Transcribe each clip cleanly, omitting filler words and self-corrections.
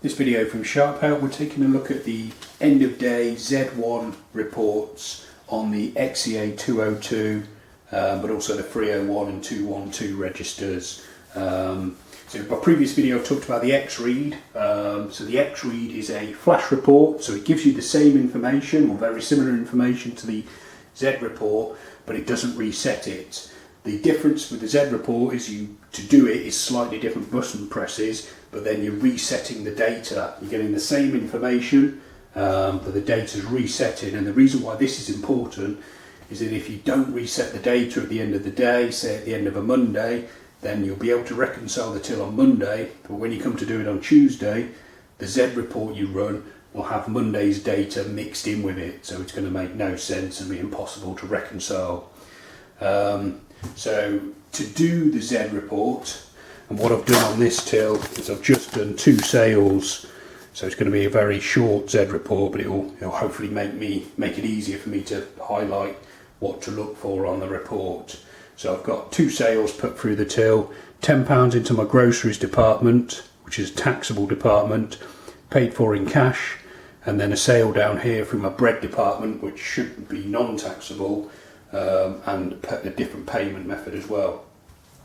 This video from Sharp Out, we're taking a look at the end of day Z1 reports on the XE-A202 but also the 301 and 212 registers. So in my previous video I talked about the XRead. So the XRead is a flash report, so it gives you the same information or very similar information to the Z report, but it doesn't reset it. The difference with the Z report is to do it is slightly different button presses, but then you're resetting the data. You're getting the same information, but the data's resetting. And the reason why this is important is that if you don't reset the data at the end of the day, say at the end of a Monday, then you'll be able to reconcile the till on Monday, but when you come to do it on Tuesday, the Z report you run will have Monday's data mixed in with it, so it's going to make no sense and be impossible to reconcile. So to do the Z report, and what I've done on this till is I've just done 2 sales, so it's going to be a very short Z report, but it'll hopefully make it easier for me to highlight what to look for on the report. So I've got 2 sales put through the till, £10 into my groceries department, which is a taxable department, paid for in cash, and then a sale down here from my bread department, which should be non-taxable, and a different payment method as well.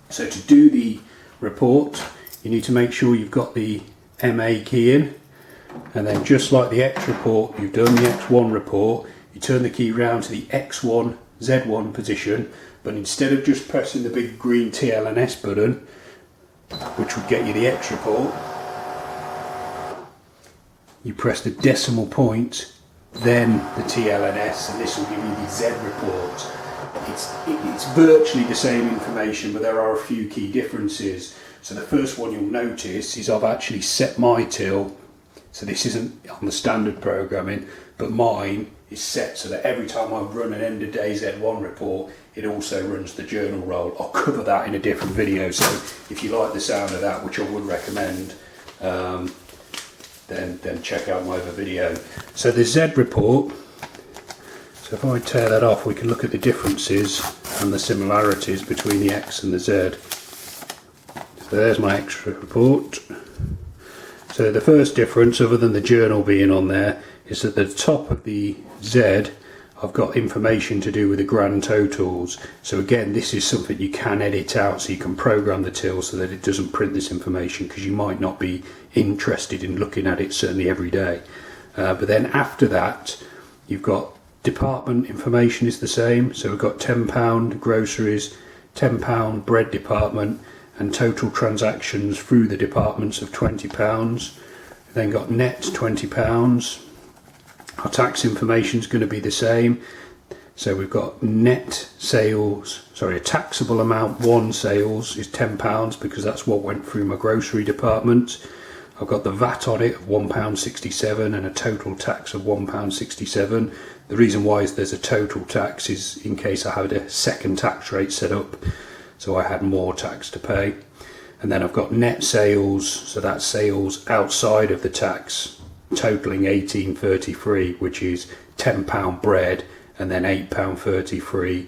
So to do the report, you need to make sure you've got the MA key in, and then just like the X report you've done, the X1 report, you turn the key round to the X1 Z1 position, but instead of just pressing the big green TLNS button, which would get you the X report, you press the decimal point, then the TLNS, and this will give you the Z report. It's virtually the same information, but there are a few key differences. So the first one you'll notice is I've actually set my till, so this isn't on the standard programming, but mine is set so that every time I run an end of day Z1 report, it also runs the journal roll. I'll cover that in a different video, so if you like the sound of that, which I would recommend, then check out my other video. So the Z report, so if I tear that off, we can look at the differences and the similarities between the X and the Z. So there's my X report. So the first difference, other than the journal being on there, is that at the top of the Z I've got information to do with the grand totals. So again, this is something you can edit out, so you can program the till so that it doesn't print this information, because you might not be interested in looking at it certainly every day. But then after that, you've got department information is the same. So we've got £10 groceries, £10 bread department, and total transactions through the departments of £20. We've then got net £20. Our tax information is going to be the same. So we've got net sales, sorry, a taxable amount 1 sales is £10 because that's what went through my grocery department. I've got the VAT on it of £1.67 and a total tax of £1.67. The reason why is there's a total tax is in case I had a second tax rate set up, so I had more tax to pay. And then I've got net sales, so that's sales outside of the tax, totaling £18.33, which is £10 bread and then £8.33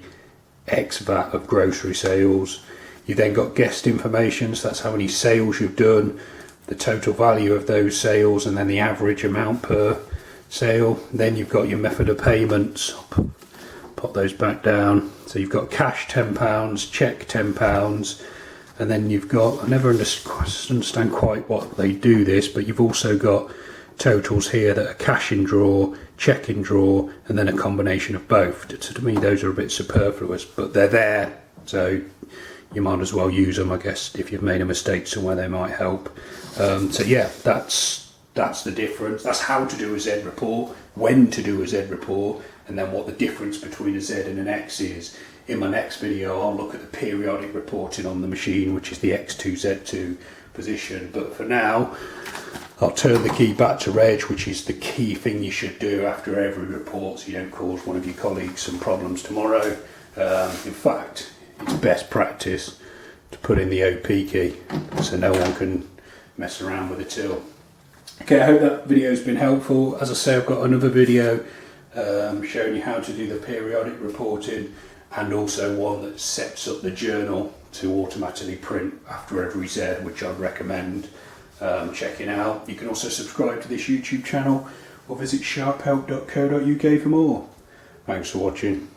ex VAT of grocery sales. You then got guest information, so that's how many sales you've done, the total value of those sales, and then the average amount per sale. Then you've got your method of payments. Pop those back down. So you've got cash £10, cheque £10, and then you've got, I never understand quite what they do this, but you've also got totals here that are cash in draw, cheque in draw, and then a combination of both. So to me those are a bit superfluous, but they're there, so you might as well use them, I guess. If you've made a mistake somewhere, they might help. So yeah, that's the difference. That's how to do a Z report, when to do a Z report, and then what the difference between a Z and an X is. In my next video I'll look at the periodic reporting on the machine, which is the X2 Z2 position. But for now I'll turn the key back to reg, which is the key thing you should do after every report, so you don't cause one of your colleagues some problems tomorrow. In fact, it's best practice to put in the OP key so no one can mess around with the till. Okay, I hope that video has been helpful. As I say, I've got another video showing you how to do the periodic reporting, and also one that sets up the journal to automatically print after every Z, which I'd recommend. checking out. You can also subscribe to this YouTube channel or visit sharphelp.co.uk for more. Thanks for watching.